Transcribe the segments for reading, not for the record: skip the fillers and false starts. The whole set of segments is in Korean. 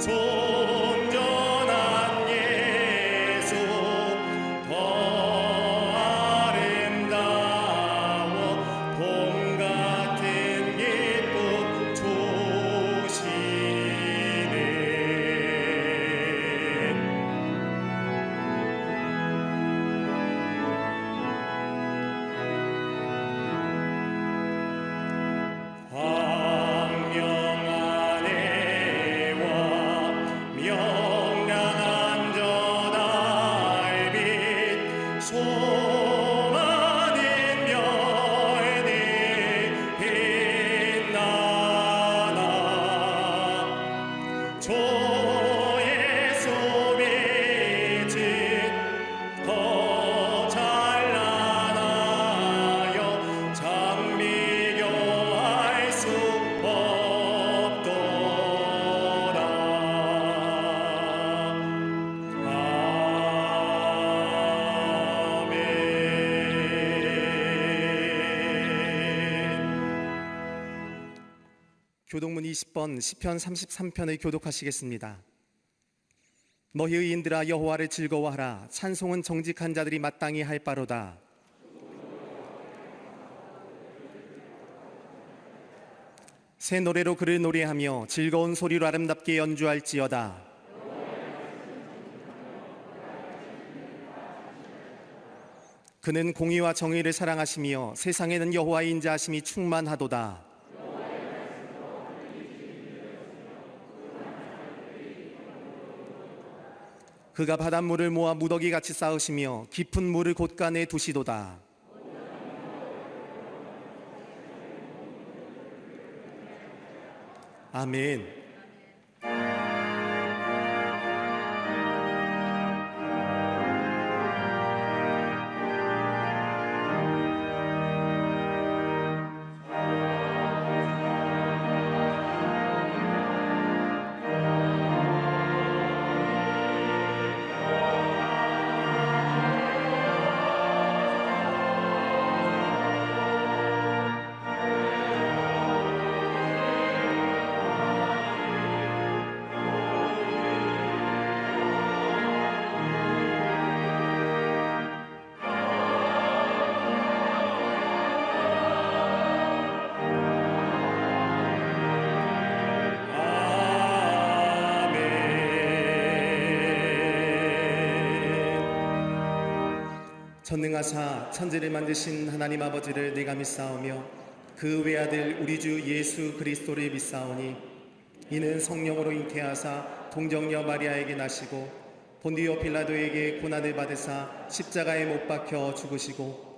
존전한 예수 더 아름다워 봄 같은 기쁨 주시네. 황영한 해와 명랑한 저 달빛 소망의 별들 빛나나 조의 소빛은 더 찬란하여 장미교할 수 없도다. 아멘. 교독문 20번 시편 33편을 교독하시겠습니다. 너희 의인들아 여호와를 즐거워하라. 찬송은 정직한 자들이 마땅히 할 바로다. 새 노래로 그를 노래하며 즐거운 소리로 아름답게 연주할지어다. 그는 공의와 정의를 사랑하시며 세상에는 여호와의 인자하심이 충만하도다. 그가 바닷물을 모아 무더기같이 쌓으시며 깊은 물을 곳간에 두시도다. 아멘. 전능하사 천지를 만드신 하나님 아버지를 내가 믿사오며 그 외아들 우리 주 예수 그리스도를 믿사오니 이는 성령으로 잉태하사 동정녀 마리아에게 나시고 본디오 빌라도에게 고난을 받으사 십자가에 못 박혀 죽으시고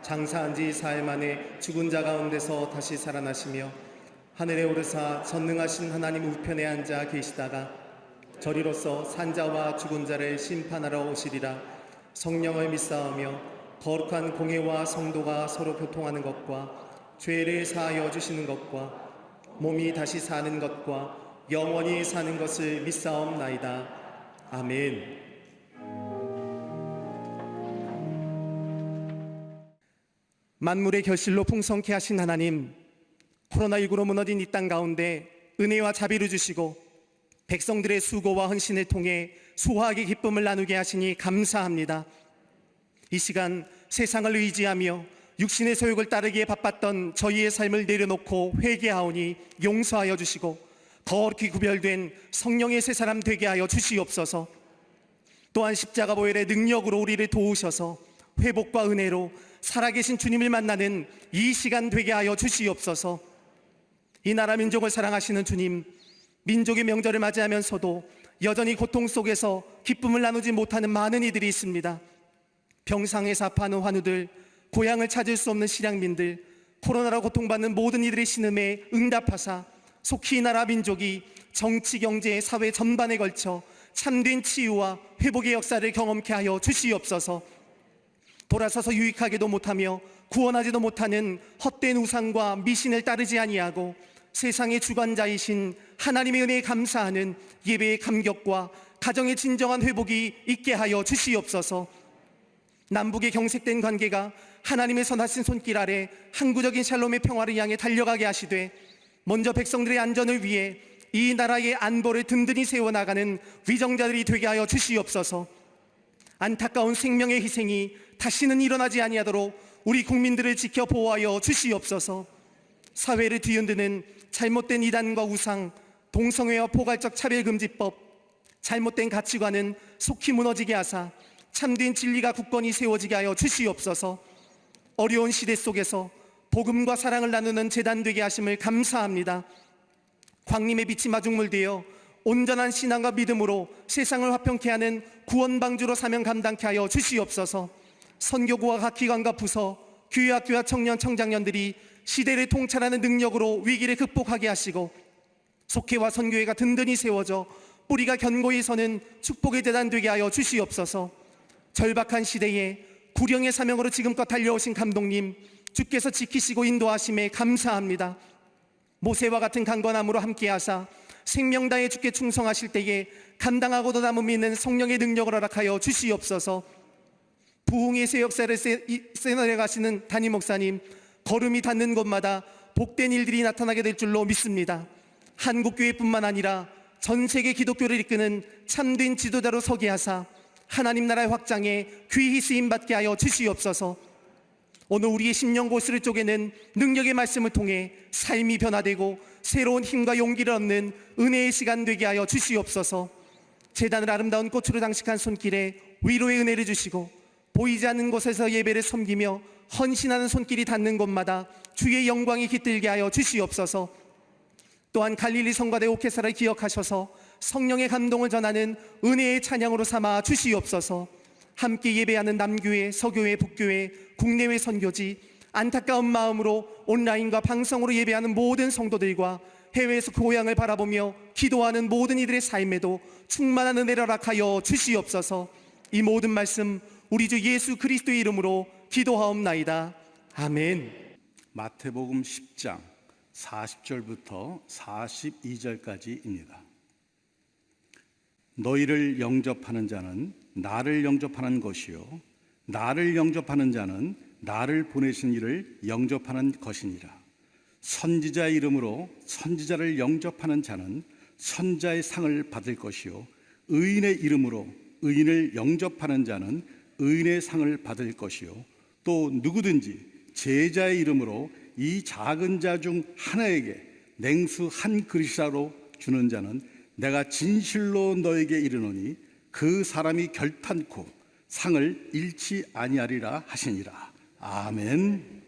장사한 지 사흘 만에 죽은 자 가운데서 다시 살아나시며 하늘에 오르사 전능하신 하나님 우편에 앉아 계시다가 저리로서 산자와 죽은 자를 심판하러 오시리라. 성령을 믿사오며 거룩한 공회와 성도가 서로 교통하는 것과 죄를 사하여 주시는 것과 몸이 다시 사는 것과 영원히 사는 것을 믿사옵나이다. 아멘. 만물의 결실로 풍성케 하신 하나님, 코로나19로 무너진 이 땅 가운데 은혜와 자비를 주시고 백성들의 수고와 헌신을 통해 소화하게 기쁨을 나누게 하시니 감사합니다. 이 시간 세상을 의지하며 육신의 소욕을 따르기에 바빴던 저희의 삶을 내려놓고 회개하오니 용서하여 주시고 거룩히 구별된 성령의 새 사람 되게 하여 주시옵소서. 또한 십자가 보혈의 능력으로 우리를 도우셔서 회복과 은혜로 살아계신 주님을 만나는 이 시간 되게 하여 주시옵소서. 이 나라 민족을 사랑하시는 주님, 민족의 명절을 맞이하면서도 여전히 고통 속에서 기쁨을 나누지 못하는 많은 이들이 있습니다. 병상에 사파하는 환우들, 고향을 찾을 수 없는 실향민들, 코로나로 고통받는 모든 이들의 신음에 응답하사 속히 이 나라 민족이 정치, 경제, 사회 전반에 걸쳐 참된 치유와 회복의 역사를 경험케 하여 주시옵소서. 돌아서서 유익하게도 못하며 구원하지도 못하는 헛된 우상과 미신을 따르지 아니하고 세상의 주관자이신 하나님의 은혜에 감사하는 예배의 감격과 가정의 진정한 회복이 있게 하여 주시옵소서. 남북의 경색된 관계가 하나님의 선하신 손길 아래 항구적인 샬롬의 평화를 향해 달려가게 하시되 먼저 백성들의 안전을 위해 이 나라의 안보를 든든히 세워나가는 위정자들이 되게 하여 주시옵소서. 안타까운 생명의 희생이 다시는 일어나지 아니하도록 우리 국민들을 지켜 보호하여 주시옵소서. 사회를 뒤흔드는 잘못된 이단과 우상, 동성애와 포괄적 차별금지법, 잘못된 가치관은 속히 무너지게 하사 참된 진리가 굳건히 세워지게 하여 주시옵소서. 어려운 시대 속에서 복음과 사랑을 나누는 재단 되게 하심을 감사합니다. 광림의 빛이 마중물되어 온전한 신앙과 믿음으로 세상을 화평케 하는 구원방주로 사명 감당케 하여 주시옵소서. 선교구와 각 기관과 부서, 교회 학교와 청년 청장년들이 시대를 통찰하는 능력으로 위기를 극복하게 하시고 속회와 선교회가 든든히 세워져 뿌리가 견고히 서는 축복의 재단 되게 하여 주시옵소서. 절박한 시대에 구령의 사명으로 지금껏 달려오신 감독님, 주께서 지키시고 인도하심에 감사합니다. 모세와 같은 강건함으로 함께하사 생명 다해 주께 충성하실 때에 감당하고도 남음이 있는 성령의 능력을 허락하여 주시옵소서. 부흥의 새 역사를 세너려 가시는 담임 목사님, 걸음이 닿는 곳마다 복된 일들이 나타나게 될 줄로 믿습니다. 한국교회뿐만 아니라 전 세계 기독교를 이끄는 참된 지도자로 서게 하사 하나님 나라의 확장에 귀히 쓰임받게 하여 주시옵소서. 오늘 우리의 심령 고스를 쪼개는 능력의 말씀을 통해 삶이 변화되고 새로운 힘과 용기를 얻는 은혜의 시간 되게 하여 주시옵소서. 제단을 아름다운 꽃으로 장식한 손길에 위로의 은혜를 주시고 보이지 않는 곳에서 예배를 섬기며 헌신하는 손길이 닿는 곳마다 주의 영광이 깃들게 하여 주시옵소서. 또한 갈릴리 성가대 옥회사를 기억하셔서 성령의 감동을 전하는 은혜의 찬양으로 삼아 주시옵소서. 함께 예배하는 남교회, 서교회, 북교회, 국내외 선교지, 안타까운 마음으로 온라인과 방송으로 예배하는 모든 성도들과 해외에서 그 고향을 바라보며 기도하는 모든 이들의 삶에도 충만한 은혜를 허락하여 주시옵소서. 이 모든 말씀 우리 주 예수 그리스도의 이름으로 기도하옵나이다. 아멘. 마태복음 10장 40절부터 42절까지입니다. 너희를 영접하는 자는 나를 영접하는 것이요 나를 영접하는 자는 나를 보내신 이를 영접하는 것이니라. 선지자의 이름으로 선지자를 영접하는 자는 선자의 상을 받을 것이요 의인의 이름으로 의인을 영접하는 자는 의인의 상을 받을 것이요 또 누구든지 제자의 이름으로 이 작은 자 중 하나에게 냉수 한 그릇이라도 주는 자는 내가 진실로 너에게 이르노니 그 사람이 결탄코 상을 잃지 아니하리라 하시니라. 아멘.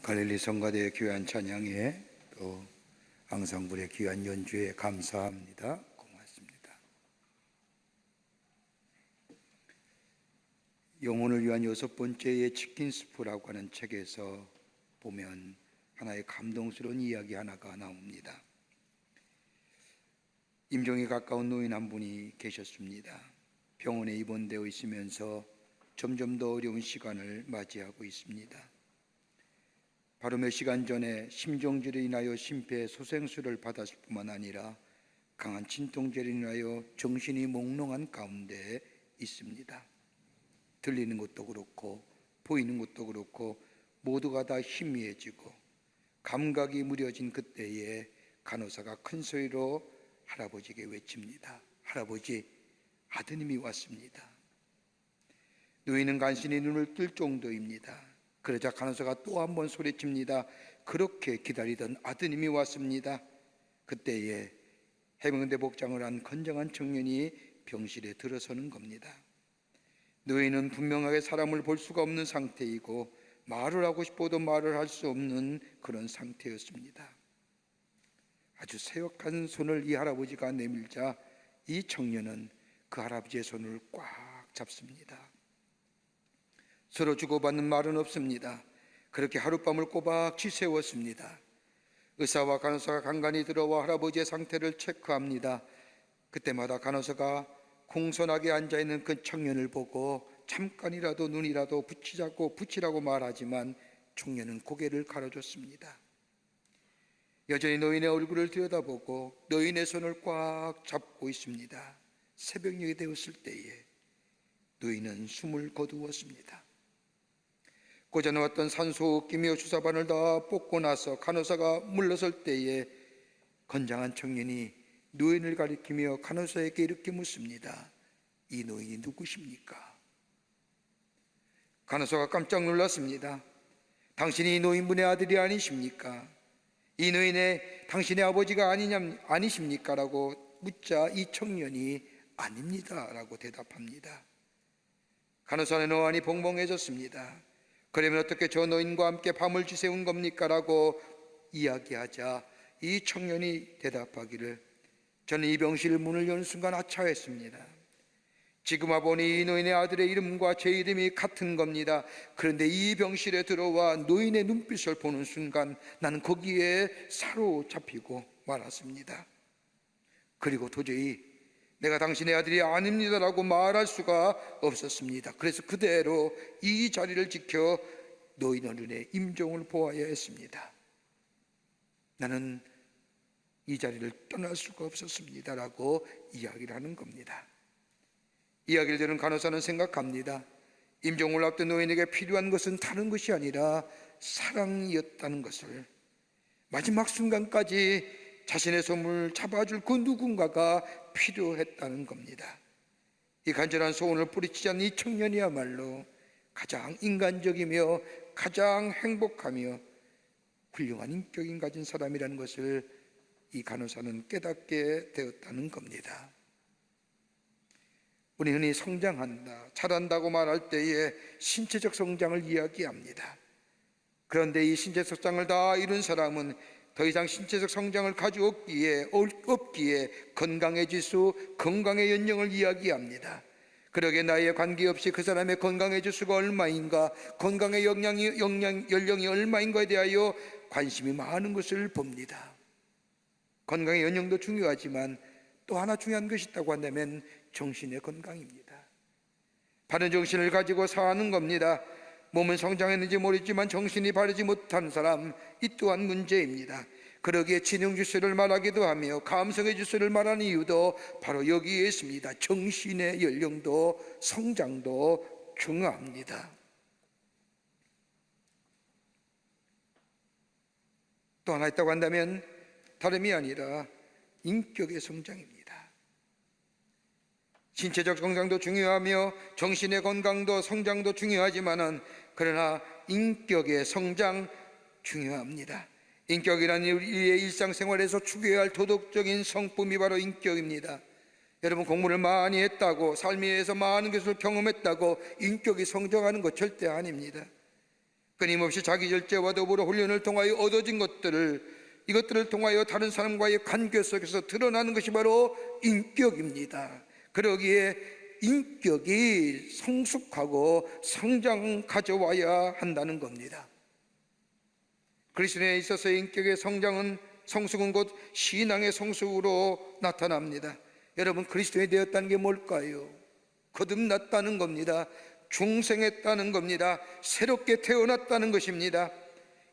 갈릴리 성가대의 귀한 찬양에 또 앙상블의 귀한 연주에 감사합니다. 고맙습니다. 영혼을 위한 6번째의 치킨 스프라고 하는 책에서 보면 하나의 감동스러운 이야기 하나가 나옵니다. 임종에 가까운 노인 한 분이 계셨습니다. 병원에 입원되어 있으면서 점점 더 어려운 시간을 맞이하고 있습니다. 바로 몇 시간 전에 심정지로 인하여 심폐소생술을 받았을 뿐만 아니라 강한 진통제로 인하여 정신이 몽롱한 가운데 있습니다. 들리는 것도 그렇고 보이는 것도 그렇고 모두가 다 희미해지고 감각이 무뎌진 그때에 간호사가 큰 소리로 할아버지에게 외칩니다. 할아버지, 아드님이 왔습니다. 노인은 간신히 눈을 뜰 정도입니다. 그러자 간호사가 또 한 번 소리칩니다. 그렇게 기다리던 아드님이 왔습니다. 그때에 해병대 복장을 한 건장한 청년이 병실에 들어서는 겁니다. 노인은 분명하게 사람을 볼 수가 없는 상태이고 말을 하고 싶어도 말을 할 수 없는 그런 상태였습니다. 아주 새역한 손을 이 할아버지가 내밀자 이 청년은 그 할아버지의 손을 꽉 잡습니다. 서로 주고받는 말은 없습니다. 그렇게 하룻밤을 꼬박 지새웠습니다. 의사와 간호사가 간간히 들어와 할아버지의 상태를 체크합니다. 그때마다 간호사가 공손하게 앉아있는 그 청년을 보고 잠깐이라도 눈이라도 붙이라고 말하지만 청년은 고개를 가로줬습니다. 여전히 노인의 얼굴을 들여다보고 노인의 손을 꽉 잡고 있습니다. 새벽녘이 되었을 때에 노인은 숨을 거두었습니다. 꽂아놓았던 산소호흡기며 주사바늘 다 뽑고 나서 간호사가 물러설 때에 건장한 청년이 노인을 가리키며 간호사에게 이렇게 묻습니다. 이 노인이 누구십니까? 간호사가 깜짝 놀랐습니다. 당신이 이 노인분의 아들이 아니십니까? 이 노인의 당신의 아버지가 아니십니까? 라고 묻자 이 청년이 아닙니다 라고 대답합니다. 간호사는 어안이 벙벙해졌습니다. 그러면 어떻게 저 노인과 함께 밤을 지새운 겁니까? 라고 이야기하자 이 청년이 대답하기를 저는 이 병실 문을 여는 순간 아차했습니다. 지금 와보니 이 노인의 아들의 이름과 제 이름이 같은 겁니다. 그런데 이 병실에 들어와 노인의 눈빛을 보는 순간 나는 거기에 사로잡히고 말았습니다. 그리고 도저히 내가 당신의 아들이 아닙니다라고 말할 수가 없었습니다. 그래서 그대로 이 자리를 지켜 노인 어른의 임종을 보아야 했습니다. 나는 이 자리를 떠날 수가 없었습니다 라고 이야기를 하는 겁니다. 이야기를 들은 간호사는 생각합니다. 임종을 앞둔 노인에게 필요한 것은 다른 것이 아니라 사랑이었다는 것을, 마지막 순간까지 자신의 손을 잡아줄 그 누군가가 필요했다는 겁니다. 이 간절한 소원을 뿌리치지 이 청년이야말로 가장 인간적이며 가장 행복하며 훌륭한 인격을 가진 사람이라는 것을 이 간호사는 깨닫게 되었다는 겁니다. 우리 흔히 성장한다, 자란다고 말할 때에 신체적 성장을 이야기합니다. 그런데 이 신체적 성장을 다 이룬 사람은 더 이상 신체적 성장을 가지고 없기에 건강의 지수, 건강의 연령을 이야기합니다. 그러게 나이에 관계없이 그 사람의 건강의 지수가 얼마인가, 건강의 연령이 얼마인가에 대하여 관심이 많은 것을 봅니다. 건강의 연령도 중요하지만 또 하나 중요한 것이 있다고 한다면 정신의 건강입니다. 바른 정신을 가지고 사는 겁니다. 몸은 성장했는지 모르지만 정신이 바르지 못한 사람, 이 또한 문제입니다. 그러기에 지능지수를 말하기도 하며 감성의 지수를 말하는 이유도 바로 여기에 있습니다. 정신의 연령도 성장도 중요합니다. 또 하나 있다고 한다면 다름이 아니라 인격의 성장입니다. 신체적 성장도 중요하며 정신의 건강도 성장도 중요하지만은 그러나 인격의 성장 중요합니다. 인격이란 우리의 일상생활에서 추구해야 할 도덕적인 성품이 바로 인격입니다. 여러분, 공부를 많이 했다고 삶에서 많은 것을 경험했다고 인격이 성장하는 것 절대 아닙니다. 끊임없이 자기 절제와 더불어 훈련을 통하여 얻어진 이것들을 통하여 다른 사람과의 관계 속에서 드러나는 것이 바로 인격입니다. 그러기에 인격이 성숙하고 성장 가져와야 한다는 겁니다. 그리스도인에 있어서의 인격의 성숙은 곧 신앙의 성숙으로 나타납니다. 여러분, 그리스도인이 되었다는 게 뭘까요? 거듭났다는 겁니다. 중생했다는 겁니다. 새롭게 태어났다는 것입니다.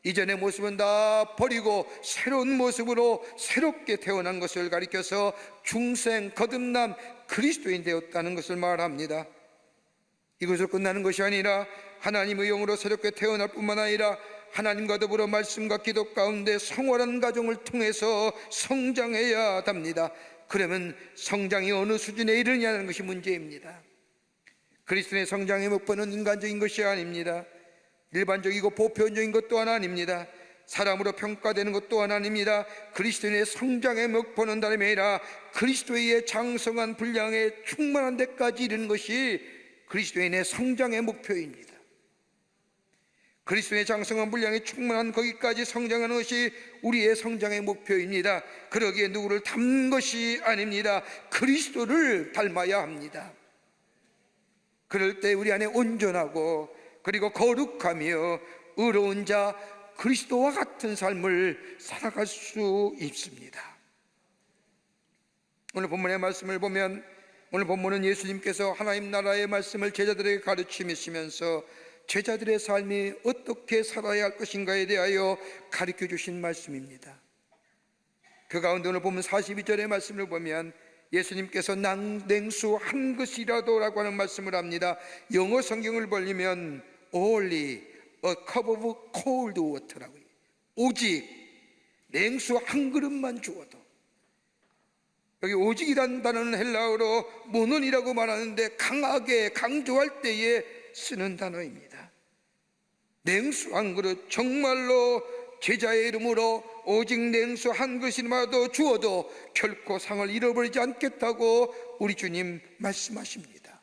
이전의 모습은 다 버리고 새로운 모습으로 새롭게 태어난 것을 가리켜서 중생, 거듭남, 그리스도인 되었다는 것을 말합니다. 이것으로 끝나는 것이 아니라 하나님의 영으로 새롭게 태어날 뿐만 아니라 하나님과 더불어 말씀과 기도 가운데 성월한 가정을 통해서 성장해야 합니다. 그러면 성장이 어느 수준에 이르냐는 것이 문제입니다. 그리스도인의 성장의 목표는 인간적인 것이 아닙니다. 일반적이고 보편적인 것 또한 아닙니다. 사람으로 평가되는 것 또한 아닙니다. 그리스도인의 성장의 목표는 다름이 아니라 그리스도의 장성한 분량에 충만한 데까지 이르는 것이 그리스도인의 성장의 목표입니다. 그리스도의 장성한 분량에 충만한 거기까지 성장하는 것이 우리의 성장의 목표입니다. 그러기에 누구를 닮는 것이 아닙니다. 그리스도를 닮아야 합니다. 그럴 때 우리 안에 온전하고 그리고 거룩하며 의로운 자 그리스도와 같은 삶을 살아갈 수 있습니다. 오늘 본문의 말씀을 보면, 오늘 본문은 예수님께서 하나님 나라의 말씀을 제자들에게 가르치시면서 제자들의 삶이 어떻게 살아야 할 것인가에 대하여 가르쳐 주신 말씀입니다. 그 가운데 오늘 보면 42절의 말씀을 보면 예수님께서 냉수 한 것이라도라고 하는 말씀을 합니다. 영어 성경을 벌리면 only a cup of cold water라고 해요. 오직 냉수 한 그릇만 주어도. 여기 오직이라는 단어는 헬라어로 모논이라고 말하는데 강하게 강조할 때에 쓰는 단어입니다. 냉수 한 그릇, 정말로 제자의 이름으로 오직 냉수 한 그릇이라도 주어도 결코 상을 잃어버리지 않겠다고 우리 주님 말씀하십니다.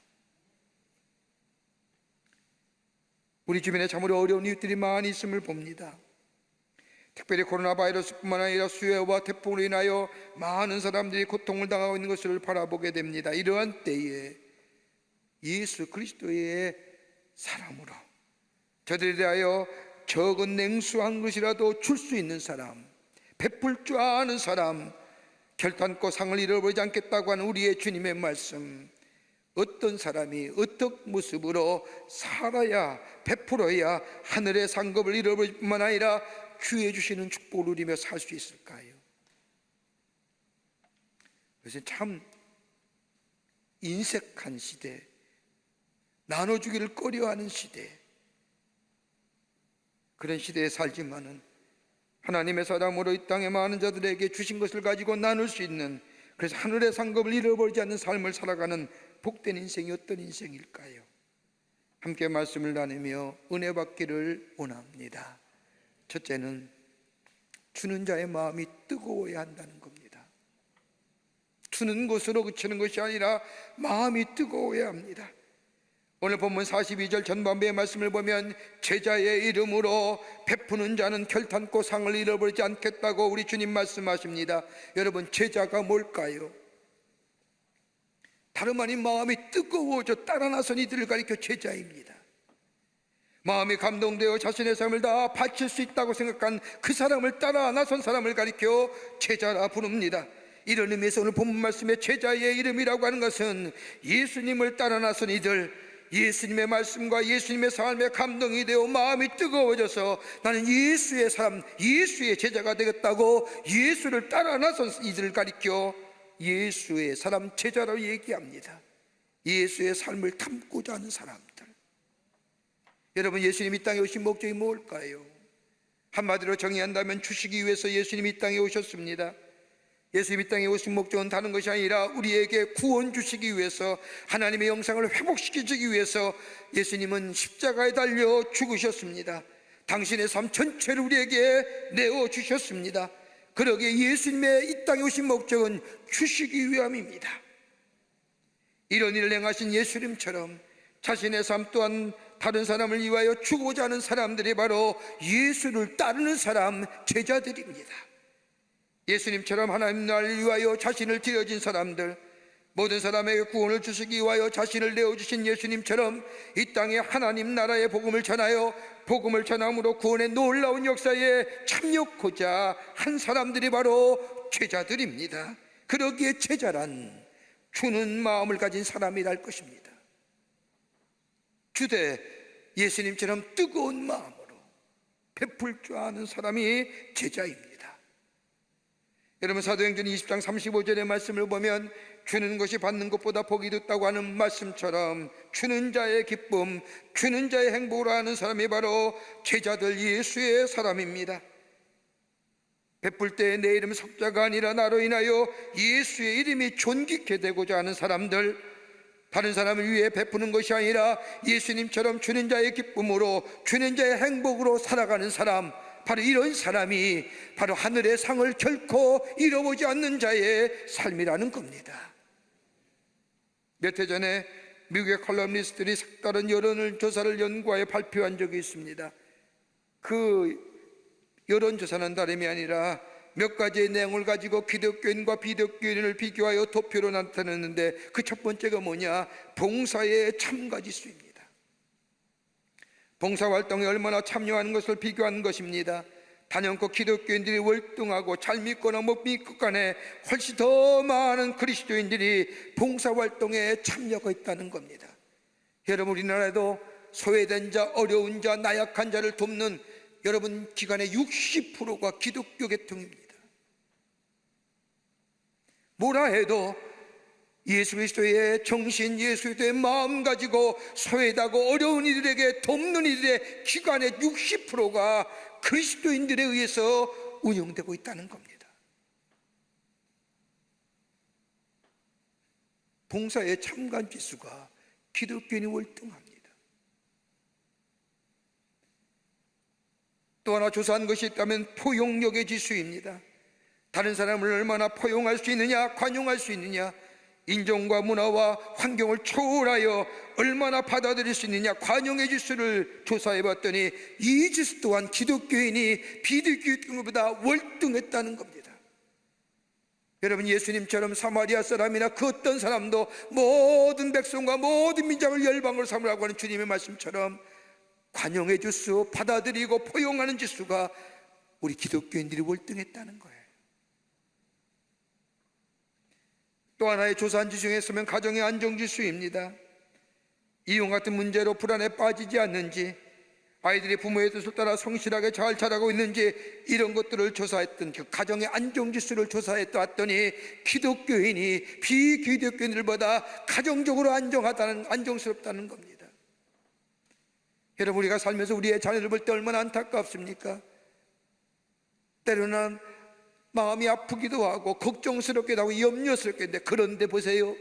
우리 주변에 참으로 어려운 이웃들이 많이 있음을 봅니다. 특별히 코로나 바이러스뿐만 아니라 수해와 태풍으로 인하여 많은 사람들이 고통을 당하고 있는 것을 바라보게 됩니다. 이러한 때에 예수 그리스도의 사람으로 저들에 대하여 적은 냉수 한 것이라도 줄 수 있는 사람, 베풀 줄 아는 사람, 결단코 상을 잃어버리지 않겠다고 하는 우리의 주님의 말씀, 어떤 사람이 어떤 모습으로 살아야, 베풀어야 하늘의 상급을 잃어버릴 뿐만 아니라 주의 주시는 축복을 누리며 살 수 있을까요? 그것은 참 인색한 시대, 나눠주기를 꺼려하는 시대, 그런 시대에 살지만은 하나님의 사람으로 이 땅에 많은 자들에게 주신 것을 가지고 나눌 수 있는, 그래서 하늘의 상급을 잃어버리지 않는 삶을 살아가는 복된 인생이 어떤 인생일까요? 함께 말씀을 나누며 은혜 받기를 원합니다. 첫째는 주는 자의 마음이 뜨거워야 한다는 겁니다. 주는 것으로 그치는 것이 아니라 마음이 뜨거워야 합니다. 오늘 본문 42절 전반부의 말씀을 보면 제자의 이름으로 베푸는 자는 결탄코 상을 잃어버리지 않겠다고 우리 주님 말씀하십니다. 여러분, 제자가 뭘까요? 다름 아닌 마음이 뜨거워져 따라 나선 이들을 가리켜 제자입니다. 마음이 감동되어 자신의 삶을 다 바칠 수 있다고 생각한 그 사람을 따라 나선 사람을 가리켜 제자라 부릅니다. 이런 의미에서 오늘 본문 말씀의 제자의 이름이라고 하는 것은 예수님을 따라 나선 이들, 예수님의 말씀과 예수님의 삶에 감동이 되어 마음이 뜨거워져서 나는 예수의 사람, 예수의 제자가 되겠다고 예수를 따라 나선 이들을 가리켜 예수의 사람, 제자라고 얘기합니다. 예수의 삶을 담고자 하는 사람들. 여러분, 예수님이 이 땅에 오신 목적이 뭘까요? 한마디로 정의한다면 주시기 위해서 예수님이 이 땅에 오셨습니다. 예수님이 이 땅에 오신 목적은 다른 것이 아니라 우리에게 구원 주시기 위해서, 하나님의 영상을 회복시키기 위해서 예수님은 십자가에 달려 죽으셨습니다. 당신의 삶 전체를 우리에게 내어주셨습니다. 그러기에 예수님의 이 땅에 오신 목적은 주시기 위함입니다. 이런 일을 행하신 예수님처럼 자신의 삶 또한 다른 사람을 위하여 주고자 하는 사람들이 바로 예수를 따르는 사람, 제자들입니다. 예수님처럼 하나님 나라를 위하여 자신을 드려진 사람들, 모든 사람에게 구원을 주시기 위하여 자신을 내어주신 예수님처럼 이 땅에 하나님 나라의 복음을 전하여 복음을 전함으로 구원의 놀라운 역사에 참여하고자 한 사람들이 바로 제자들입니다. 그러기에 제자란 주는 마음을 가진 사람이랄 것입니다. 주되 예수님처럼 뜨거운 마음으로 베풀 줄 아는 사람이 제자입니다. 여러분, 사도행전 20장 35절의 말씀을 보면 주는 것이 받는 것보다 복이 득다고 하는 말씀처럼 주는 자의 기쁨, 주는 자의 행복을 하는 사람이 바로 제자들 예수의 사람입니다. 베풀 때 내 이름 석자가 아니라 나로 인하여 예수의 이름이 존귀케 되고자 하는 사람들, 다른 사람을 위해 베푸는 것이 아니라 예수님처럼 주는 자의 기쁨으로 주는 자의 행복으로 살아가는 사람, 바로 이런 사람이 바로 하늘의 상을 결코 잃어보지 않는 자의 삶이라는 겁니다. 몇 해 전에 미국의 컬럼니스트들이 색다른 여론조사를 연구하여 발표한 적이 있습니다. 그 여론조사는 다름이 아니라 몇 가지의 내용을 가지고 기독교인과 비기독교인을 비교하여 도표로 나타냈는데 그 첫 번째가 뭐냐? 봉사의 참가 지수입니다. 봉사활동에 얼마나 참여하는 것을 비교하는 것입니다. 단연코 기독교인들이 월등하고 잘 믿거나 못 믿고 간에 훨씬 더 많은 그리스도인들이 봉사활동에 참여하고 있다는 겁니다. 여러분, 우리나라에도 소외된 자, 어려운 자, 나약한 자를 돕는 여러분 기관의 60%가 기독교 계통입니다. 뭐라 해도 예수 그리스도의 정신, 예수 그리스도의 마음 가지고 소외하고 어려운 이들에게 돕는 이들의 기관의 60%가 그리스도인들에 의해서 운영되고 있다는 겁니다. 봉사의 참관 지수가 기독교인이 월등합니다. 또 하나 조사한 것이 있다면 포용력의 지수입니다. 다른 사람을 얼마나 포용할 수 있느냐, 관용할 수 있느냐, 인종과 문화와 환경을 초월하여 얼마나 받아들일 수 있느냐, 관용의 지수를 조사해 봤더니 이 지수 또한 기독교인이 비기독교인보다 월등했다는 겁니다. 여러분, 예수님처럼 사마리아 사람이나 그 어떤 사람도 모든 백성과 모든 민족을 열방으로 삼으라고 하는 주님의 말씀처럼 관용의 지수, 받아들이고 포용하는 지수가 우리 기독교인들이 월등했다는 거예요. 또 하나의 조사한 지수 중에 있으면 가정의 안정지수입니다. 이용 같은 문제로 불안에 빠지지 않는지, 아이들이 부모의 뜻을 따라 성실하게 잘 자라고 있는지, 이런 것들을 조사했던 그 가정의 안정지수를 조사했더니 기독교인이 비기독교인들보다 가정적으로 안정스럽다는 겁니다. 여러분, 우리가 살면서 우리의 자녀를 볼 때 얼마나 안타깝습니까? 때로는 마음이 아프기도 하고 걱정스럽기도 하고 염려스럽기도 한데, 그런데 보세요,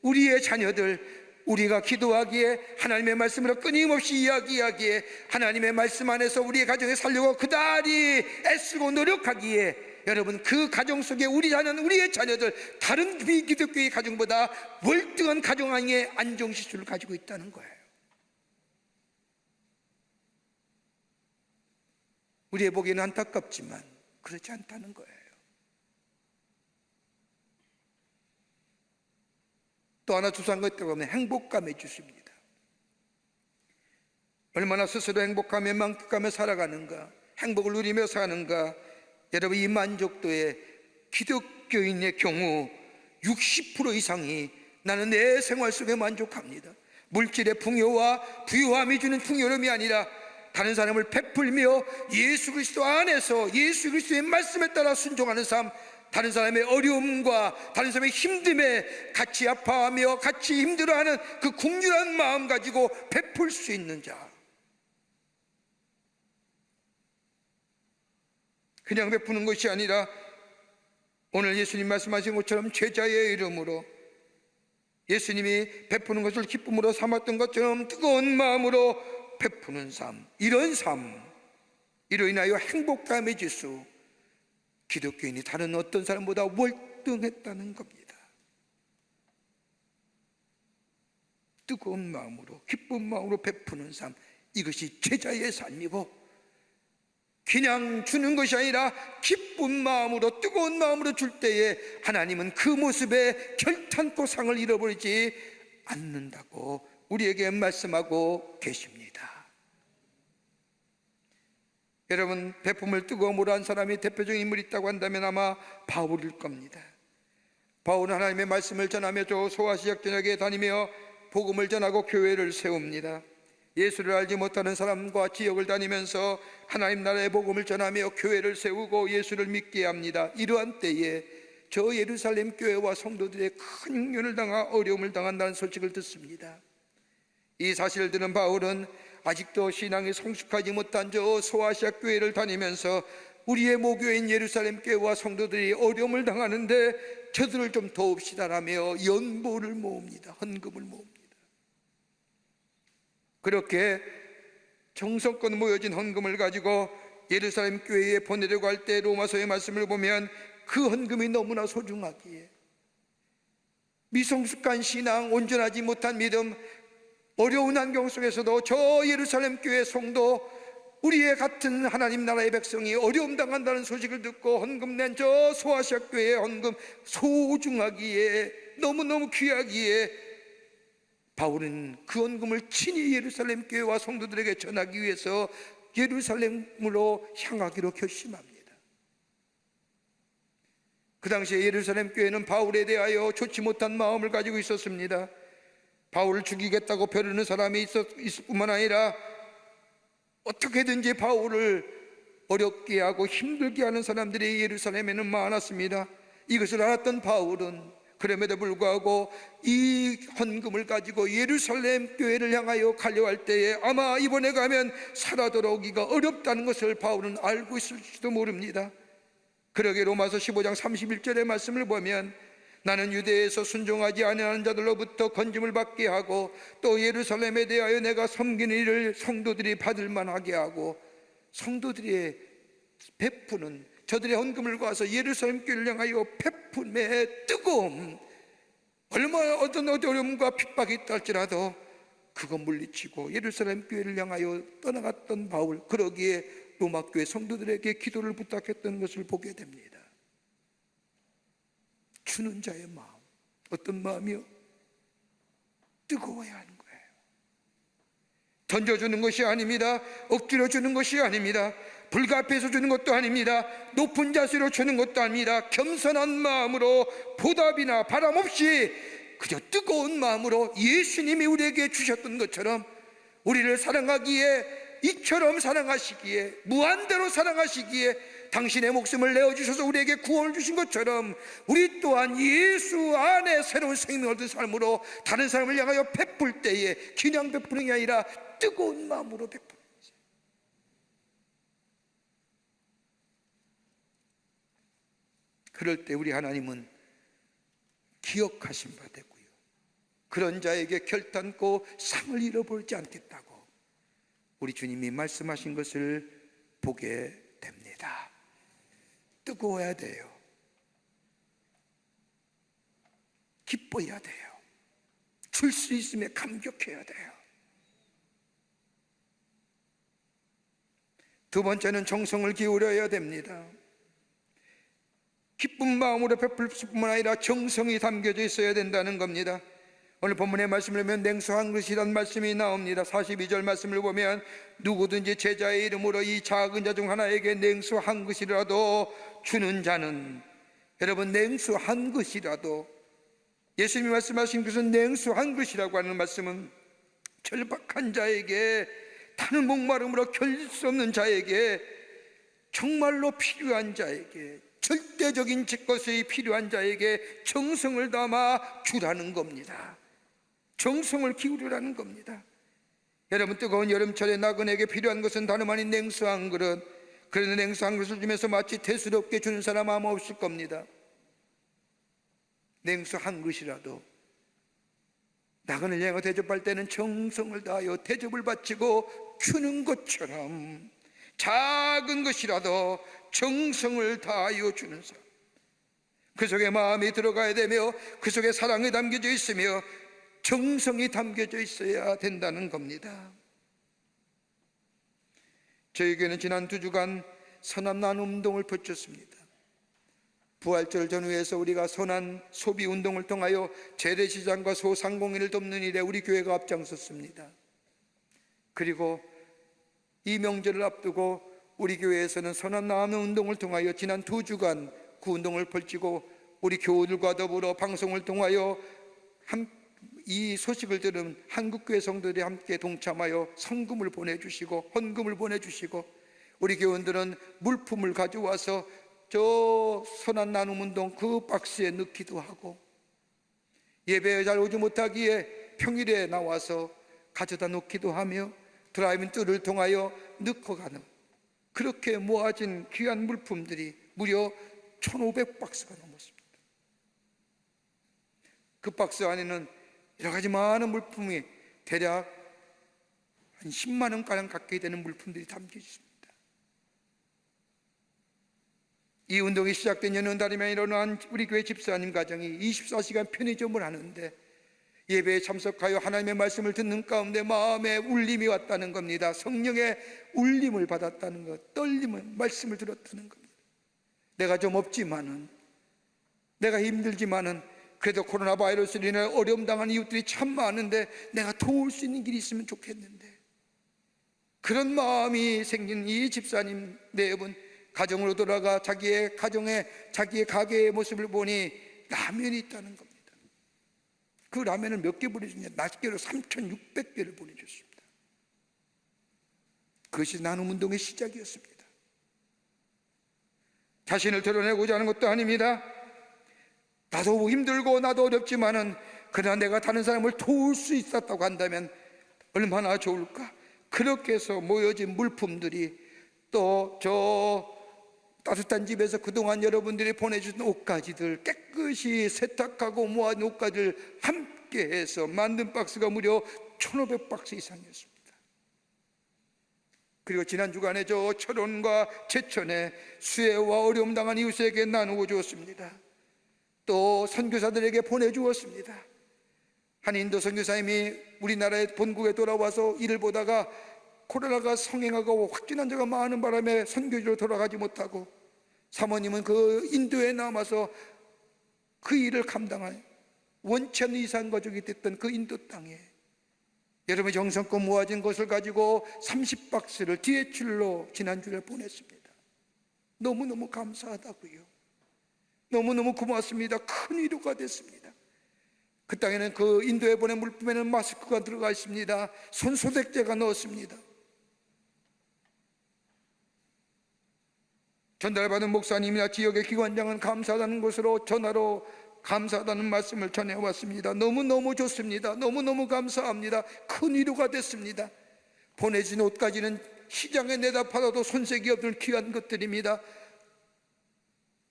우리의 자녀들, 우리가 기도하기에, 하나님의 말씀으로 끊임없이 이야기하기에, 하나님의 말씀 안에서 우리의 가정에 살려고 그다리 애쓰고 노력하기에, 여러분, 그 가정 속에 우리 자녀는, 우리의 자녀들, 다른 비기독교의 가정보다 월등한 가정의 안정지수를 가지고 있다는 거예요. 우리의 보기에는 안타깝지만 그렇지 않다는 거예요. 또 하나 조사한 것 때문에 행복감의 지수입니다. 얼마나 스스로 행복하며 만족하며 살아가는가, 행복을 누리며 사는가. 여러분, 이 만족도에 기독교인의 경우 60% 이상이 나는 내 생활 속에 만족합니다. 물질의 풍요와 부유함이 주는 풍요로움이 아니라 다른 사람을 베풀며 예수 그리스도 안에서 예수 그리스도의 말씀에 따라 순종하는 삶, 다른 사람의 어려움과 다른 사람의 힘듦에 같이 아파하며 같이 힘들어하는 그 국률한 마음 가지고 베풀 수 있는 자, 그냥 베푸는 것이 아니라 오늘 예수님 말씀하신 것처럼 제자의 이름으로 예수님이 베푸는 것을 기쁨으로 삼았던 것처럼 뜨거운 마음으로 베푸는 삶, 이런 삶, 이로 인하여 행복감의 지수, 기독교인이 다른 어떤 사람보다 월등했다는 겁니다. 뜨거운 마음으로, 기쁜 마음으로 베푸는 삶, 이것이 제자의 삶이고, 그냥 주는 것이 아니라 기쁜 마음으로, 뜨거운 마음으로 줄 때에 하나님은 그 모습에 결탄코 상을 잃어버리지 않는다고 우리에게 말씀하고 계십니다. 여러분, 베품을 뜨거움으로 한 사람이 대표적인 인물이 있다고 한다면 아마 바울일 겁니다. 바울은 하나님의 말씀을 전하며 소아시아 전역에 다니며 복음을 전하고 교회를 세웁니다. 예수를 알지 못하는 사람과 지역을 다니면서 하나님 나라의 복음을 전하며 교회를 세우고 예수를 믿게 합니다. 이러한 때에 저 예루살렘 교회와 성도들의 큰 흉년을 당하 어려움을 당한다는 소식을 듣습니다. 이 사실을 들은 바울은 아직도 신앙이 성숙하지 못한 저 소아시아 교회를 다니면서 우리의 모교인 예루살렘 교회와 성도들이 어려움을 당하는데 저들을 좀 도웁시다라며 연보를 모읍니다. 헌금을 모읍니다. 그렇게 정성껏 모여진 헌금을 가지고 예루살렘 교회에 보내려고 할 때 로마서의 말씀을 보면 그 헌금이 너무나 소중하기에 미성숙한 신앙, 온전하지 못한 믿음, 어려운 환경 속에서도 저 예루살렘 교회 성도, 우리의 같은 하나님 나라의 백성이 어려움 당한다는 소식을 듣고 헌금 낸 저 소아시아 교회의 헌금 소중하기에, 너무너무 귀하기에 바울은 그 헌금을 친히 예루살렘 교회와 성도들에게 전하기 위해서 예루살렘으로 향하기로 결심합니다. 그 당시에 예루살렘 교회는 바울에 대하여 좋지 못한 마음을 가지고 있었습니다. 바울을 죽이겠다고 벼르는 사람이 있을 뿐만 아니라 어떻게든지 바울을 어렵게 하고 힘들게 하는 사람들이 예루살렘에는 많았습니다. 이것을 알았던 바울은 그럼에도 불구하고 이 헌금을 가지고 예루살렘 교회를 향하여 가려고 할 때에 아마 이번에 가면 살아 돌아오기가 어렵다는 것을 바울은 알고 있을지도 모릅니다. 그러게 로마서 15장 31절의 말씀을 보면 나는 유대에서 순종하지 아니하는 자들로부터 건짐을 받게 하고 또 예루살렘에 대하여 내가 섬기는 일을 성도들이 받을 만하게 하고, 성도들이 베푸는 저들의 헌금을 가서 예루살렘 교회를 향하여 베품의 뜨거움, 얼마나 어떤 어려움과 핍박이 있다 할지라도 그거 물리치고 예루살렘 교회를 향하여 떠나갔던 바울, 그러기에 로마 교회 성도들에게 기도를 부탁했던 것을 보게 됩니다. 주는 자의 마음, 어떤 마음이요? 뜨거워야 하는 거예요. 던져주는 것이 아닙니다. 억지로 주는 것이 아닙니다. 불가피해서 주는 것도 아닙니다. 높은 자세로 주는 것도 아닙니다. 겸손한 마음으로 보답이나 바람 없이 그저 뜨거운 마음으로 예수님이 우리에게 주셨던 것처럼 우리를 사랑하기에, 이처럼 사랑하시기에, 무한대로 사랑하시기에 당신의 목숨을 내어주셔서 우리에게 구원을 주신 것처럼 우리 또한 예수 안에 새로운 생명을 얻은 삶으로 다른 사람을 향하여 베풀 때에 그냥 베푸는 게 아니라 뜨거운 마음으로 베푸는 거죠. 그럴 때 우리 하나님은 기억하신 바 되고요, 그런 자에게 결단코 상을 잃어버리지 않겠다고 우리 주님이 말씀하신 것을 보게 됩니다. 뜨거워야 돼요. 기뻐야 돼요. 줄 수 있음에 감격해야 돼요. 두 번째는 정성을 기울여야 됩니다. 기쁜 마음으로 베풀 뿐만 아니라 정성이 담겨져 있어야 된다는 겁니다. 오늘 본문의 말씀을 보면 냉수 한 그릇이란 말씀이 나옵니다. 42절 말씀을 보면 누구든지 제자의 이름으로 이 작은 자 중 하나에게 냉수 한 그릇이라도 주는 자는, 여러분, 냉수 한 그릇이라도, 예수님이 말씀하신 것은 냉수 한 그릇이라고 하는 말씀은 절박한 자에게, 타는 목마름으로 견딜 수 없는 자에게, 정말로 필요한 자에게, 절대적인 것이 필요한 자에게 정성을 담아 주라는 겁니다. 정성을 기울이라는 겁니다. 여러분, 뜨거운 여름철에 나그네에게 필요한 것은 다름 아닌 냉수 한 그릇. 그런데 냉수 한 그릇을 주면서 마치 대수롭게 주는 사람 아마 없을 겁니다. 냉수 한 그릇이라도 나그네 여행을 대접할 때는 정성을 다하여 대접을 바치고 주는 것처럼 작은 것이라도 정성을 다하여 주는 사람, 그 속에 마음이 들어가야 되며 그 속에 사랑이 담겨져 있으며 정성이 담겨져 있어야 된다는 겁니다. 저에게는 지난 2주간 선한 나눔 운동을 펼쳤습니다. 부활절 전후에서 우리가 선한 소비 운동을 통하여 재래시장과 소상공인을 돕는 일에 우리 교회가 앞장섰습니다. 그리고 이 명절을 앞두고 우리 교회에서는 선한 나눔 운동을 통하여 지난 2주간 그 운동을 펼치고 우리 교우들과 더불어 방송을 통하여 이 소식을 들은 한국교회 성도들이 함께 동참하여 성금을 보내주시고 헌금을 보내주시고, 우리 교원들은 물품을 가져와서 저 선한 나눔 운동 그 박스에 넣기도 하고, 예배에 잘 오지 못하기에 평일에 나와서 가져다 놓기도 하며 드라이브인 뜰을 통하여 넣고 가는, 그렇게 모아진 귀한 물품들이 무려 1,500박스가 넘었습니다. 그 박스 안에는 여러 가지 많은 물품이 대략 한 10만 원가량 갖게 되는 물품들이 담겨 있습니다. 이 운동이 시작된 여느 달이면 일어난 우리 교회 집사님 가정이 24시간 편의점을 하는데 예배에 참석하여 하나님의 말씀을 듣는 가운데 마음에 울림이 왔다는 겁니다. 성령의 울림을 받았다는 것, 떨림을, 말씀을 들었다는 겁니다. 내가 좀 없지만은, 내가 힘들지만은, 그래도 코로나 바이러스로 인해 어려움 당한 이웃들이 참 많은데 내가 도울 수 있는 길이 있으면 좋겠는데, 그런 마음이 생긴 이 집사님 네 분 가정으로 돌아가 자기의 가정에, 자기의 가게의 모습을 보니 라면이 있다는 겁니다. 그 라면을 몇 개 보내주냐? 낱개로 3,600개를 보내줬습니다. 그것이 나눔 운동의 시작이었습니다. 자신을 드러내고자 하는 것도 아닙니다. 나도 힘들고 나도 어렵지만은 그러나 내가 다른 사람을 도울 수 있었다고 한다면 얼마나 좋을까? 그렇게 해서 모여진 물품들이, 또 저 따뜻한 집에서 그동안 여러분들이 보내주신 옷가지들, 깨끗이 세탁하고 모아둔 옷가지를 함께 해서 만든 박스가 무려 1,500박스 이상이었습니다. 그리고 지난 주간에 저 철원과 제천에 수해와 어려움 당한 이웃에게 나누어 주었습니다. 또 선교사들에게 보내주었습니다. 한 인도 선교사님이 우리나라의 본국에 돌아와서 일을 보다가 코로나가 성행하고 확진한 자가 많은 바람에 선교지로 돌아가지 못하고, 사모님은 그 인도에 남아서 그 일을 감당할 원치 않는 이산 가족이 됐던 그 인도 땅에 여러분의 정성껏 모아진 것을 가지고 30박스를 DHL로 지난주에 보냈습니다. 너무너무 감사하다고요. 너무너무 고맙습니다. 큰 위로가 됐습니다. 그 땅에는, 그 인도에 보낸 물품에는 마스크가 들어가 있습니다. 손소독제가 넣었습니다. 전달받은 목사님이나 지역의 기관장은 감사하다는 것으로 전화로 감사하다는 말씀을 전해왔습니다. 너무너무 좋습니다. 너무너무 감사합니다. 큰 위로가 됐습니다. 보내진 옷까지는 시장에 내다 팔아도 손색이 없는 귀한 것들입니다.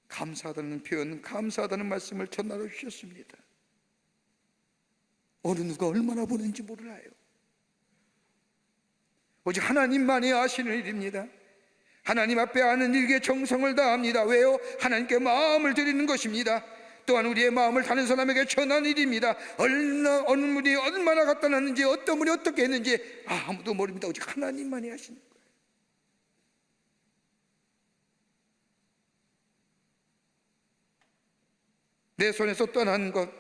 감사하다는 표현, 감사하다는 말씀을 전하러 주셨습니다. 어느 누가 얼마나 보는지 몰라요. 오직 하나님만이 아시는 일입니다. 하나님 앞에 아는 일에 정성을 다합니다. 왜요? 하나님께 마음을 드리는 것입니다. 또한 우리의 마음을 다른 사람에게 전하는 일입니다. 어느 분이 얼마나 갖다 놨는지, 어떤 분이 어떻게 했는지 아무도 모릅니다. 오직 하나님만이 아시는 거예요. 내 손에서 떠난 것,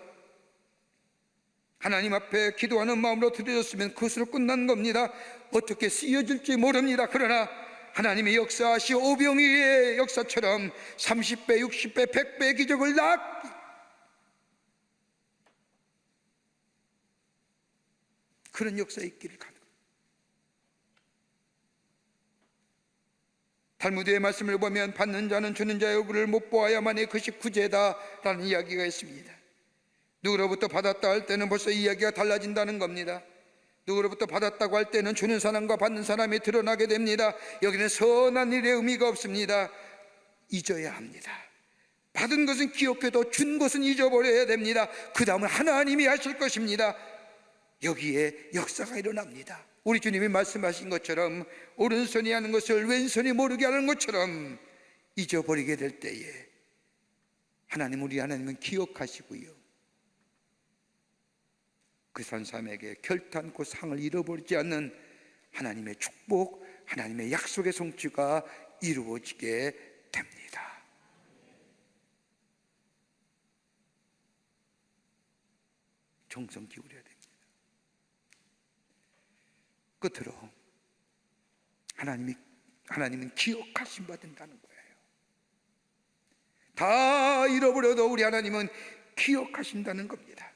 하나님 앞에 기도하는 마음으로 드려졌으면 그것으로 끝난 겁니다. 어떻게 쓰여질지 모릅니다. 그러나 하나님의 역사하시 오병이의 역사처럼 30배, 60배, 100배의 기적을 그런 역사에 있기를 간구합니다. 탈무드의 말씀을 보면 받는 자는 주는 자의 얼굴을 못 보아야만이 그것이 구제다라는 이야기가 있습니다. 누구로부터 받았다 할 때는 벌써 이야기가 달라진다는 겁니다. 누구로부터 받았다고 할 때는 주는 사람과 받는 사람이 드러나게 됩니다. 여기는 선한 일의 의미가 없습니다. 잊어야 합니다. 받은 것은 기억해도 준 것은 잊어버려야 됩니다. 그 다음은 하나님이 하실 것입니다. 여기에 역사가 일어납니다. 우리 주님이 말씀하신 것처럼 오른손이 하는 것을 왼손이 모르게 하는 것처럼 잊어버리게 될 때에 우리 하나님은 기억하시고요, 그 사람에게 결탄코 상을 잃어버리지 않는 하나님의 축복, 하나님의 약속의 성취가 이루어지게 됩니다. 정성 기울여야 됩니다. 끝으로 하나님은 기억하심 받는다는 거예요. 다 잃어버려도 우리 하나님은 기억하신다는 겁니다.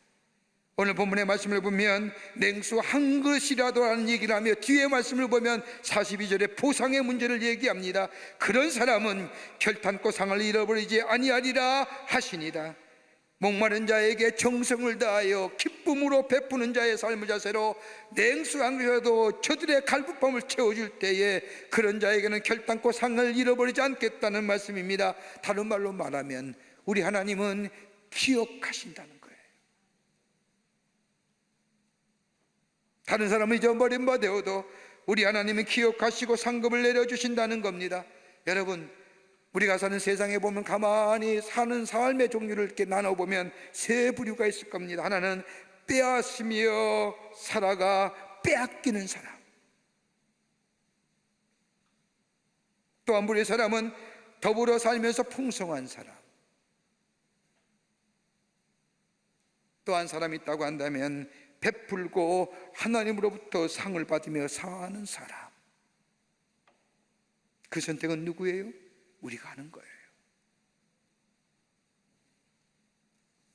오늘 본문의 말씀을 보면 냉수 한 그릇이라도 라는 얘기를 하며 뒤에 말씀을 보면 42절에 보상의 문제를 얘기합니다. 그런 사람은 결탄코 상을 잃어버리지 아니하리라 하시니라. 목마른 자에게 정성을 다하여 기쁨으로 베푸는 자의 삶의 자세로 냉수 한 그릇이라도 저들의 갈급함을 채워줄 때에 그런 자에게는 결단코 상을 잃어버리지 않겠다는 말씀입니다. 다른 말로 말하면 우리 하나님은 기억하신다는 거예요. 다른 사람은 잊어버린 바 되어도 우리 하나님은 기억하시고 상급을 내려주신다는 겁니다. 여러분, 우리가 사는 세상에 보면 가만히 사는 삶의 종류를 이렇게 나눠보면 세 부류가 있을 겁니다. 하나는 빼앗으며 살아가 빼앗기는 사람, 또 한 부류의 사람은 더불어 살면서 풍성한 사람, 또 한 사람이 있다고 한다면 베풀고 하나님으로부터 상을 받으며 사는 사람. 그 선택은 누구예요? 우리가 하는 거예요.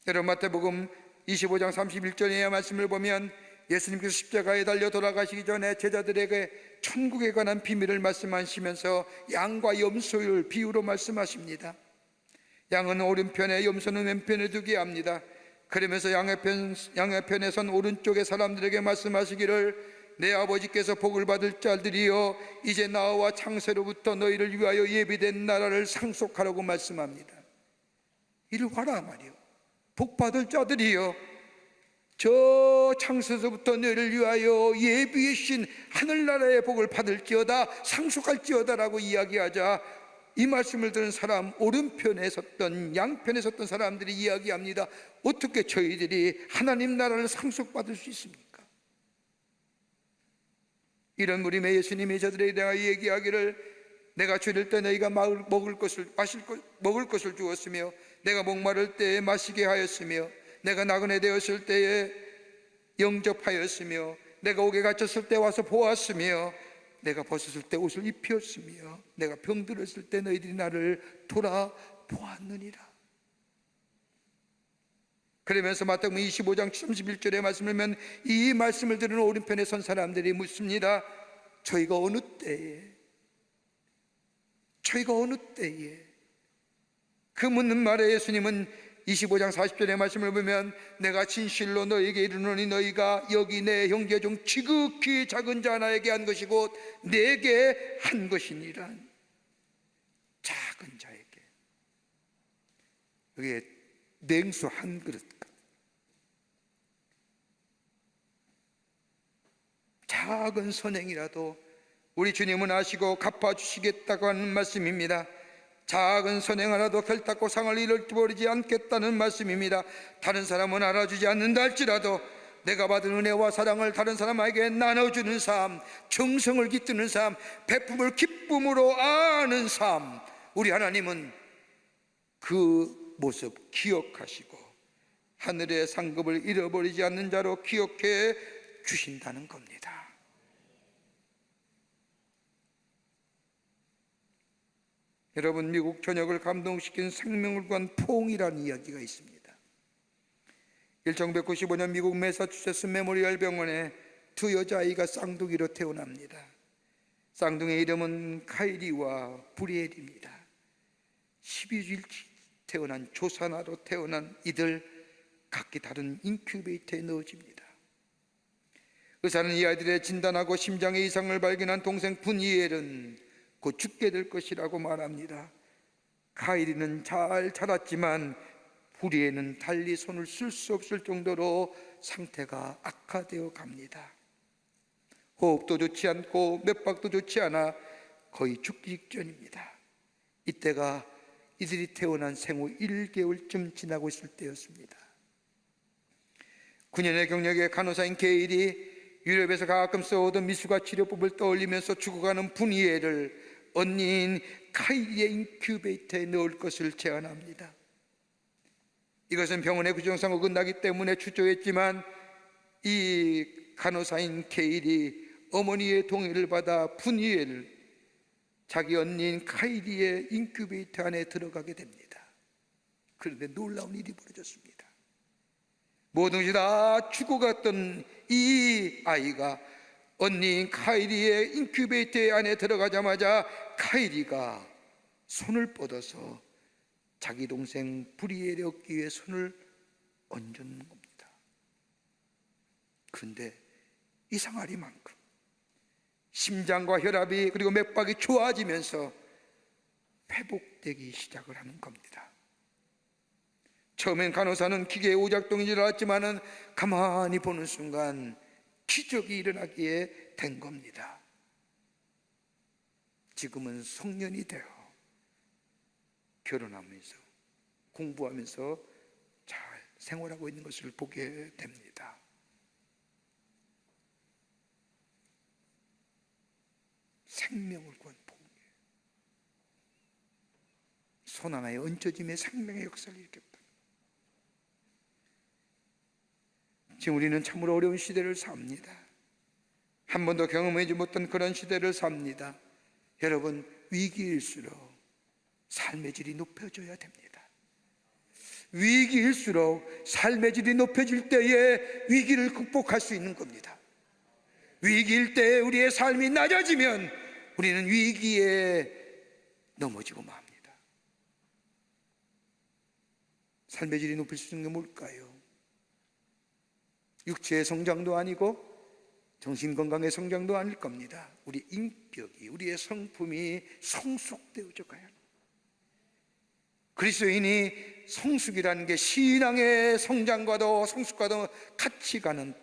여러분, 마태복음 25장 31절의 말씀을 보면 예수님께서 십자가에 달려 돌아가시기 전에 제자들에게 천국에 관한 비밀을 말씀하시면서 양과 염소를 비유로 말씀하십니다. 양은 오른편에, 염소는 왼편에 두게 합니다. 그러면서 양의 편에 선 오른쪽의 사람들에게 말씀하시기를 내 아버지께서 복을 받을 자들이여 이제 나와 창세로부터 너희를 위하여 예비된 나라를 상속하라고 말씀합니다. 이리 와라 말이요, 복 받을 자들이여 저 창세로부터 너희를 위하여 예비해 주신 하늘나라의 복을 받을지어다, 상속할지어다라고 이야기하자 이 말씀을 들은 사람, 오른편에 섰던 양편에 섰던 사람들이 이야기합니다. 어떻게 저희들이 하나님 나라를 상속받을 수 있습니까? 이런 무림에 예수님이 저들에게 대하여 얘기하기를 내가 줄일 때 너희가 먹을 것을 주었으며 내가 목마를 때에 마시게 하였으며 내가 나그네 되었을 때에 영접하였으며 내가 옥에 갇혔을 때 와서 보았으며 내가 벗었을 때 옷을 입혔으며 내가 병들었을 때 너희들이 나를 돌아보았느니라. 그러면서 마태복음 25장 31절의 말씀을 보면 이 말씀을 들은 오른편에 선 사람들이 묻습니다. 저희가 어느 때에 그 묻는 말에 예수님은 25장 40절의 말씀을 보면 내가 진실로 너희에게 이르노니 너희가 여기 내 형제 중 지극히 작은 자 하나에게 한 것이 곧 내게 한 것이니라. 작은 자에게, 여기에 냉수 한 그릇, 작은 선행이라도 우리 주님은 아시고 갚아주시겠다고 하는 말씀입니다. 작은 선행 하나도 결단코 상을 잃어버리지 않겠다는 말씀입니다. 다른 사람은 알아주지 않는다 할지라도 내가 받은 은혜와 사랑을 다른 사람에게 나눠주는 삶, 정성을 깃드는 삶, 베품을 기쁨으로 아는 삶, 우리 하나님은 그 모습 기억하시고 하늘의 상급을 잃어버리지 않는 자로 기억해 주신다는 겁니다. 여러분, 미국 전역을 감동시킨 생명을 구한 포옹이라는 이야기가 있습니다. 1995년 미국 매사추세츠 메모리얼 병원에 두 여자아이가 쌍둥이로 태어납니다. 쌍둥이의 이름은 카이리와 브리엘입니다. 12일 태어난 조산아로 태어난 이들 각기 다른 인큐베이터에 넣어집니다. 의사는 이 아이들의 진단하고 심장에 이상을 발견한 동생 분이엘은 곧 죽게 될 것이라고 말합니다. 카이리는 잘 자랐지만 브리엘은 달리 손을 쓸 수 없을 정도로 상태가 악화되어 갑니다. 호흡도 좋지 않고 맥박도 좋지 않아 거의 죽기 직전입니다. 이때가 이들이 태어난 생후 1개월쯤 지나고 있을 때였습니다. 9년의 경력의 간호사인 게일이 유럽에서 가끔 써오던 미술과 치료법을 떠올리면서 죽어가는 분이엘을 언니인 카이리의 인큐베이터에 넣을 것을 제안합니다. 이것은 병원의 규정상 어긋나기 때문에 추조했지만 이 간호사인 게일이 어머니의 동의를 받아 분이엘을 자기 언니인 카이리의 인큐베이터 안에 들어가게 됩니다. 그런데 놀라운 일이 벌어졌습니다. 모든 것이 다 죽어갔던 이 아이가 언니인 카이리의 인큐베이터 안에 들어가자마자 카이리가 손을 뻗어서 자기 동생 브리엘의 어깨에 손을 얹는 겁니다. 그런데 이상하리만큼 심장과 혈압이 그리고 맥박이 좋아지면서 회복되기 시작을 하는 겁니다. 처음엔 간호사는 기계의 오작동인 줄 알았지만은 가만히 보는 순간 기적이 일어나기에 된 겁니다. 지금은 성년이 되어 결혼하면서 공부하면서 잘 생활하고 있는 것을 보게 됩니다. 생명을 구한 복음이에요. 손 하나에 얹혀짐의 생명의 역사를 일으켰다. 지금 우리는 참으로 어려운 시대를 삽니다. 한 번도 경험하지 못한 그런 시대를 삽니다. 여러분, 위기일수록 삶의 질이 높여져야 됩니다. 위기일수록 삶의 질이 높여질 때에 위기를 극복할 수 있는 겁니다. 위기일 때 우리의 삶이 낮아지면 우리는 위기에 넘어지고 맙니다. 삶의 질이 높일 수 있는 게 뭘까요? 육체의 성장도 아니고 정신건강의 성장도 아닐 겁니다. 우리 인격이, 우리의 성품이 성숙되어져 가야 합니다. 그리스도인이 성숙이라는 게 신앙의 성장과도 성숙과도 같이 가는,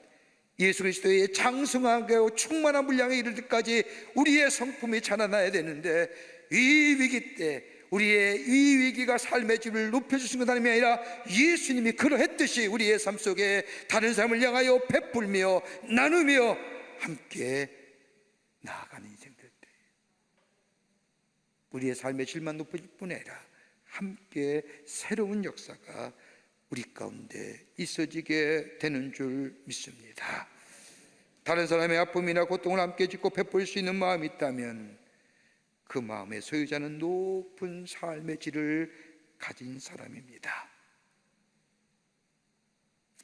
예수 그리스도의 장성하고 충만한 분량에 이를 때까지 우리의 성품이 자라나야 되는데, 이 위기 때 우리의 이 위기가 삶의 질을 높여주신 것 아니라 예수님이 그러했듯이 우리의 삶 속에 다른 사람을 향하여 베풀며 나누며 함께 나아가는 인생들 때 우리의 삶의 질만 높여질 뿐 아니라 함께 새로운 역사가 우리 가운데 있어지게 되는 줄 믿습니다. 다른 사람의 아픔이나 고통을 함께 짓고 베풀 수 있는 마음이 있다면 그 마음의 소유자는 높은 삶의 질을 가진 사람입니다.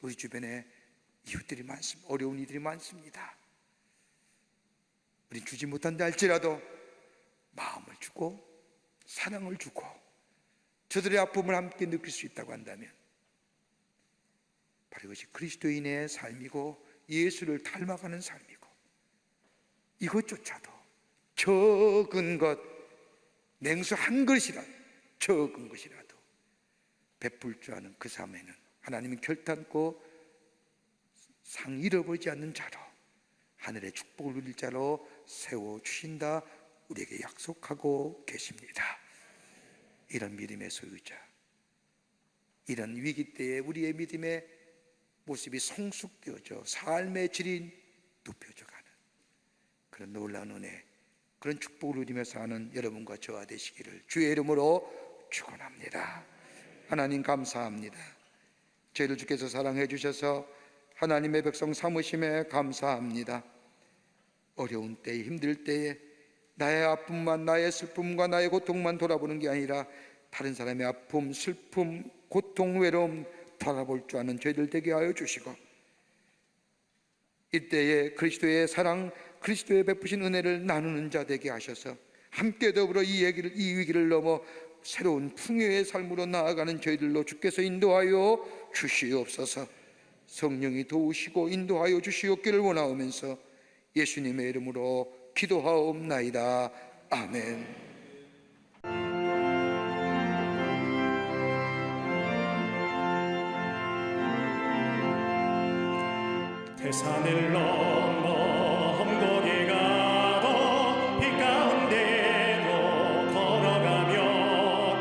우리 주변에 이웃들이 많습니다. 어려운 이들이 많습니다. 우리 주지 못한다 할지라도 마음을 주고 사랑을 주고 저들의 아픔을 함께 느낄 수 있다고 한다면 바로 이것이 그리스도인의 삶이고 예수를 닮아가는 삶이고, 이것조차도 적은 것, 냉수 한 그릇이라도, 적은 것이라도 베풀 줄 아는 그 삶에는 하나님이 결단코 상 잃어버리지 않는 자로, 하늘의 축복을 누릴 자로 세워주신다 우리에게 약속하고 계십니다. 이런 믿음의 소유자, 이런 위기 때에 우리의 믿음의 모습이 성숙되어져 삶의 질이 높여져가는 그런 놀라운 은혜, 그런 축복을 누리며 사는 여러분과 저와 되시기를 주의 이름으로 축원합니다. 하나님 감사합니다. 저희를 주께서 사랑해 주셔서 하나님의 백성 삼으심에 감사합니다. 어려운 때에, 힘들 때에 나의 아픔만, 나의 슬픔과 나의 고통만 돌아보는 게 아니라 다른 사람의 아픔, 슬픔, 고통, 외로움 바라볼 줄 아는 저희들 되게 하여 주시고, 이때에 그리스도의 사랑, 그리스도의 베푸신 은혜를 나누는 자 되게 하셔서 함께 더불어 이 위기를 넘어 새로운 풍요의 삶으로 나아가는 저희들로 주께서 인도하여 주시옵소서. 성령이 도우시고 인도하여 주시옵기를 원하오면서 예수님의 이름으로 기도하옵나이다. 아멘. 태산을 넘어 험곡에 가도 빛 가운데로 걸어가며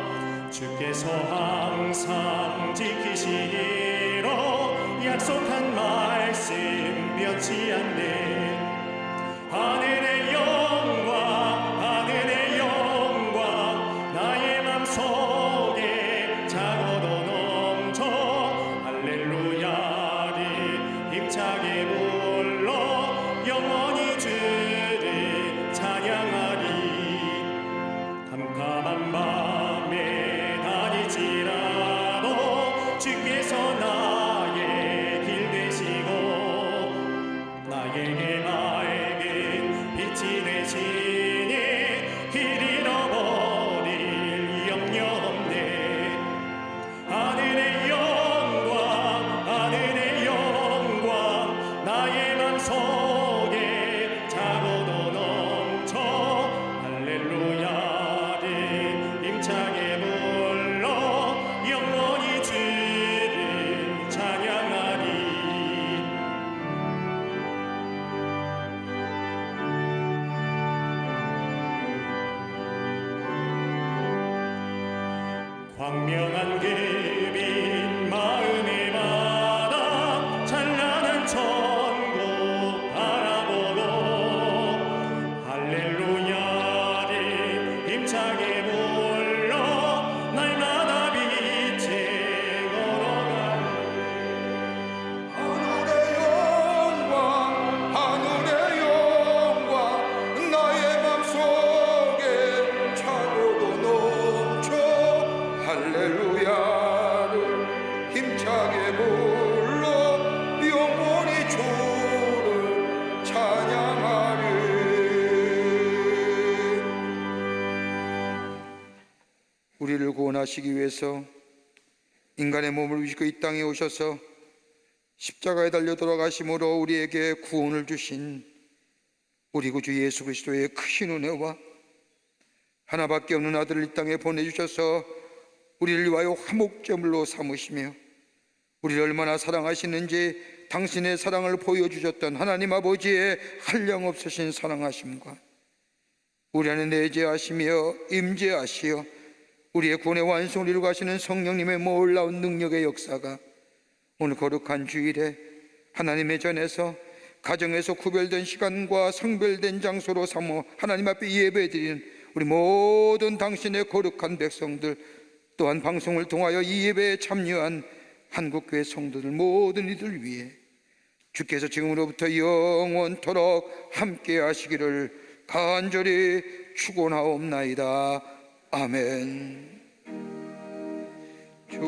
주께서 항상 지키시기로 약속한 말 변치 않네. 하늘의 영광 하늘의 영광 나의 맘속에 차고도 넘쳐 할렐루야를 힘차게 불러 영원히 주를 찬양하리. 캄캄한 밤에 다닐지라도 주께서 나의 길 되시고 나에게 맑은 빛이 되시니 길 잃어버릴 염려 없네. 하늘의 영광 하늘의 영광 나의 맘속에 차고도 넘쳐 할렐루야를 힘차게 불러 영원히 주를 찬양하리. 광명한 그빛 마음의 바다 찬란한 천국 바라보고 할렐루야를 힘차게 불러 날마다 빛에 걸어가리. 하늘의 영광 나의 맘속에 차고도 넘쳐 할렐루야를 힘차게 불러 영원히 주를 찬양하리. 우리를 구원하시기 위해서 인간의 몸을 입으시고 이 땅에 오셔서 십자가에 달려 돌아가심으로 우리에게 구원을 주신 우리 구주 예수 그리스도의 크신 은혜와 하나밖에 없는 아들을 이 땅에 보내주셔서 우리를 위하여 화목제물로 삼으시며 우리를 얼마나 사랑하시는지 당신의 사랑을 보여주셨던 하나님 아버지의 한량없으신 사랑하심과 우리 안에 내재하시며 임재하시어 우리의 구원의 완성을 이루고 가시는 성령님의 놀라운 능력의 역사가 오늘 거룩한 주일에 하나님의 전에서 가정에서 구별된 시간과 성별된 장소로 삼어 하나님 앞에 예배드리는 우리 모든 당신의 거룩한 백성들, 또한 방송을 통하여 이 예배에 참여한 한국교회 성도들 모든 이들 위해 주께서 지금으로부터 영원토록 함께 하시기를 간절히 축원하옵나이다. 아멘. 주